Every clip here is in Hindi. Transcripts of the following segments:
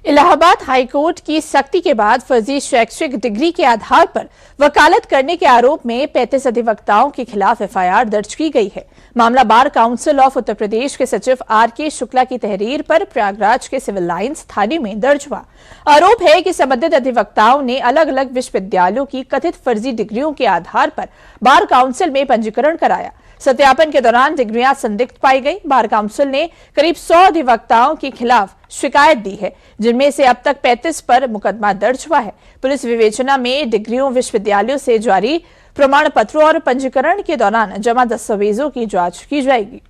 इलाहाबाद हाईकोर्ट की सख्ती के बाद फर्जी शैक्षिक डिग्री के आधार पर वकालत करने के आरोप में 35 अधिवक्ताओं के खिलाफ एफआईआर दर्ज की गई है। मामला bar council of Uttar Pradesh के सचिव आर.के. शुक्ला की तहरीर पर प्रयागराज के सिविल लाइंस थाने में दर्ज हुआ। आरोप है कि संबंधित अधिवक्ताओं ने अलग अलग विश्वविद्यालयों की कथित फर्जी डिग्रियों के आधार पर बार काउंसिल में पंजीकरण कराया। सत्यापन के दौरान डिग्रियां संदिग्ध पाई गई। बार काउंसिल ने करीब 100 अधिवक्ताओं के खिलाफ शिकायत दी है, जिनमें से अब तक 35 पर मुकदमा दर्ज हुआ है। पुलिस विवेचना में डिग्रियों, विश्वविद्यालयों से जारी प्रमाण पत्रों और पंजीकरण के दौरान जमा दस्तावेजों की जांच की जाएगी।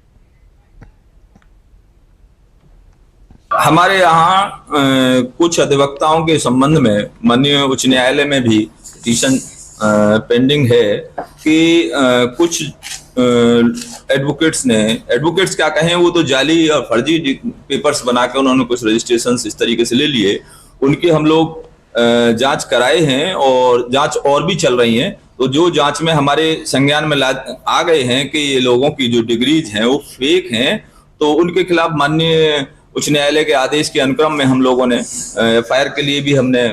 हमारे यहाँ कुछ अधिवक्ताओं के संबंध में माननीय उच्च न्यायालय में भी पिटीशन पेंडिंग है कि कुछ एडवोकेट्स क्या कहें, वो तो जाली और फर्जी पेपर्स बनाकर उन्होंने कुछ रजिस्ट्रेशन इस तरीके से ले लिए। उनकी हम लोग जांच कराए हैं और जांच और भी चल रही हैं। तो जो जांच में हमारे संज्ञान में आ गए हैं कि ये लोगों की जो डिग्रीज हैं वो फेक हैं, तो उनके खिलाफ माननीय उच्च न्यायालय के आदेश के अनुक्रम में हम लोगों ने एफआईआर के लिए भी हमने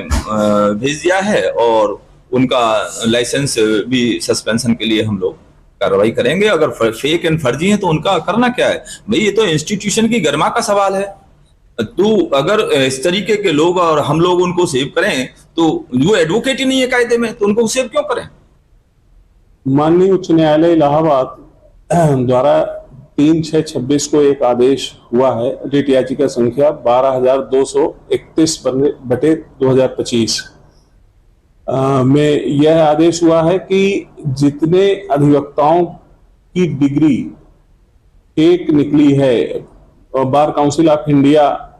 भेज दिया है और उनका लाइसेंस भी सस्पेंशन के लिए हम लोग कार्रवाई करेंगे। अगर फेक एंड फर्जी हैं तो उनका करना क्या है भाई, ये तो इंस्टीट्यूशन की गरिमा का सवाल है। तो अगर इस तरीके के लोग और हम लोग उनको सेव करें तो वो एडवोकेट ही नहीं है कायदे में, तो उनको सेव क्यों करें। माननीय उच्च न्यायालय इलाहाबाद द्वारा 3/6/26 को एक आदेश हुआ है, रिट याचिका संख्या 12,231/2025 में यह आदेश हुआ है कि जितने अधिवक्ताओं की डिग्री एक निकली है, बार काउंसिल ऑफ इंडिया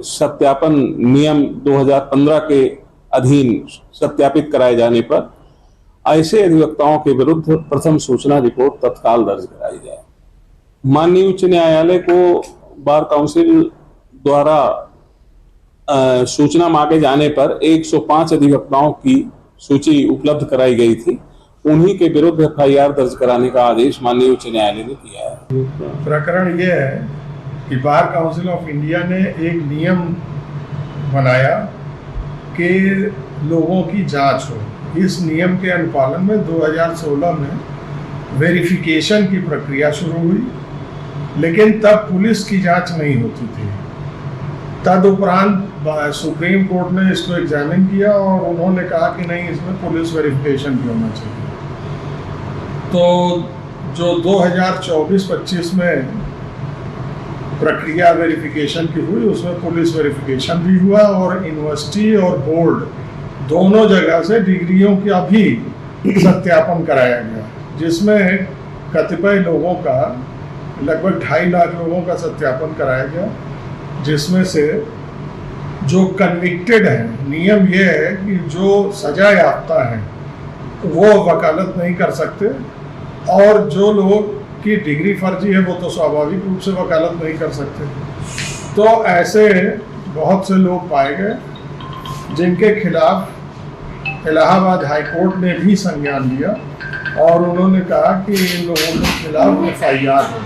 सत्यापन नियम 2015 के अधीन सत्यापित कराए जाने पर ऐसे अधिवक्ताओं के विरुद्ध प्रथम सूचना रिपोर्ट तत्काल दर्ज कराई जाए। माननीय उच्च न्यायालय को बार काउंसिल द्वारा सूचना मांगे जाने पर 105 अधिवक्ताओं की सूची उपलब्ध कराई गई थी। उन्हीं के विरुद्ध एफआईआर दर्ज कराने का आदेश माननीय उच्च न्यायालय ने किया है। प्रकरण यह है कि बार काउंसिल ऑफ इंडिया ने एक नियम बनाया कि लोगों की जांच हो। इस नियम के अनुपालन में 2016 में वेरिफिकेशन की प्रक्रिया शुरू हुई, लेकिन तब पुलिस की जांच नहीं होती थी। तदुपरांत सुप्रीम कोर्ट ने इसको एग्जामिन किया और उन्होंने कहा कि नहीं, इसमें पुलिस वेरिफिकेशन भी होना चाहिए। तो जो 2024-25 में प्रक्रिया वेरिफिकेशन की हुई, उसमें पुलिस वेरिफिकेशन भी हुआ और यूनिवर्सिटी और बोर्ड दोनों जगह से डिग्रियों का भी सत्यापन कराया गया, जिसमें कतिपय लोगों का लगभग 2.5 लाख लोगों का सत्यापन कराया गया, जिसमें से जो कन्विक्टेड हैं, नियम यह है कि जो सजा याफ्ता हैं वो वकालत नहीं कर सकते, और जो लोग की डिग्री फर्जी है वो तो स्वाभाविक रूप से वकालत नहीं कर सकते। तो ऐसे बहुत से लोग पाए गए जिनके खिलाफ इलाहाबाद हाईकोर्ट ने भी संज्ञान लिया और उन्होंने कहा कि इन लोगों के खिलाफ एफआईआर हो।